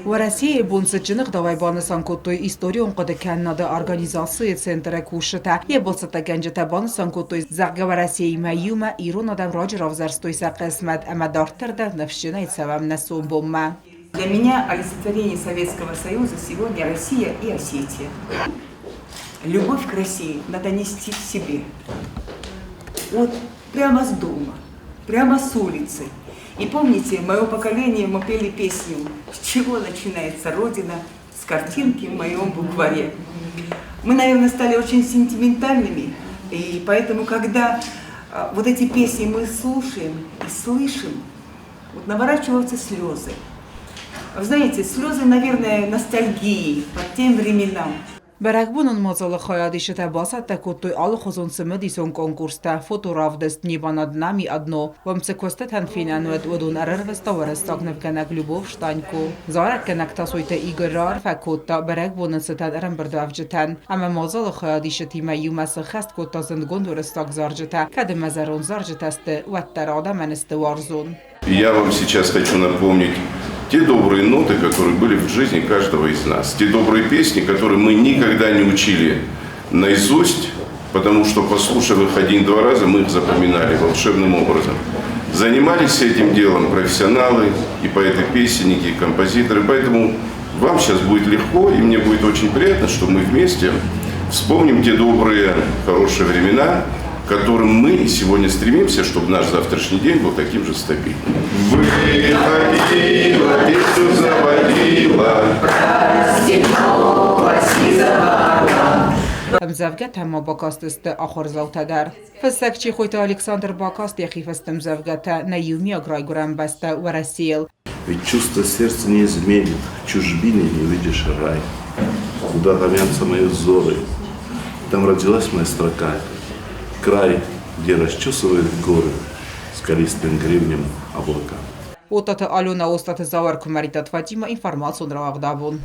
و Россия бунсычынық давайбаны санкоттой историон қоды Канада организации центра кушыта. Е болсата генжета баны санкоттой загава России маюма Ирона да Роджеров зарстойса қисмет амадартырда навщина и цавам насум бомма. Для меня олицетворение Советского Союза сегодня Россия и Осетия. Любовь к России надо нести в себе. Вот прямо с дома, прямо с улицы. И помните, мое поколение, мы пели песню «С чего начинается Родина?» с картинки в моем букваре. Мы, наверное, стали очень сентиментальными, и поэтому, когда вот эти песни мы слушаем и слышим, вот наворачиваются слезы. Вы знаете, слезы, наверное, ностальгии по тем временам. Берегбунун мозалы хаядишите басатта коттой алхозун сымыдисон конкурста фоторавдест небанад нами одно. Вамце костетен финанует одун арервеста варестагнев генек любов штаньку. Зарек генек тасойте играр фекотта берегбунун сетен эренбердавджетен. Ама мозалы хаядишити маюмасы хест котта зندگون ورستاگ зарджете, кады мезерон зарджетесте уэттер менесте варзун. Я вам сейчас хочу напомнить те добрые ноты, которые были в жизни каждого из нас. Те добрые песни, которые мы никогда не учили наизусть, потому что, послушав их один-два раза, мы их запоминали волшебным образом. Занимались этим делом профессионалы, и поэты-песенники, и композиторы. Поэтому вам сейчас будет легко, и мне будет очень приятно, что мы вместе вспомним те добрые, хорошие времена, к которым мы сегодня стремимся, чтобы наш завтрашний день был таким же стабильным. Выходила, песню заводила, праздник новости заварила. مزافقت هم باکاست است آخر زوته در فسک چی خویت الکساندر باکاست یخی فستم زافقت نیومی اگرای گرم بسته و رسیل. Ведь чувство сердца не изменит, в чужбине не увидишь рай. Куда томятся мои взоры, там родилась моя строка. Край, где расчесывают горы скалистым гребнем облака. Отата алюна остата завар кумаритат Фатима информацию нравагдабун.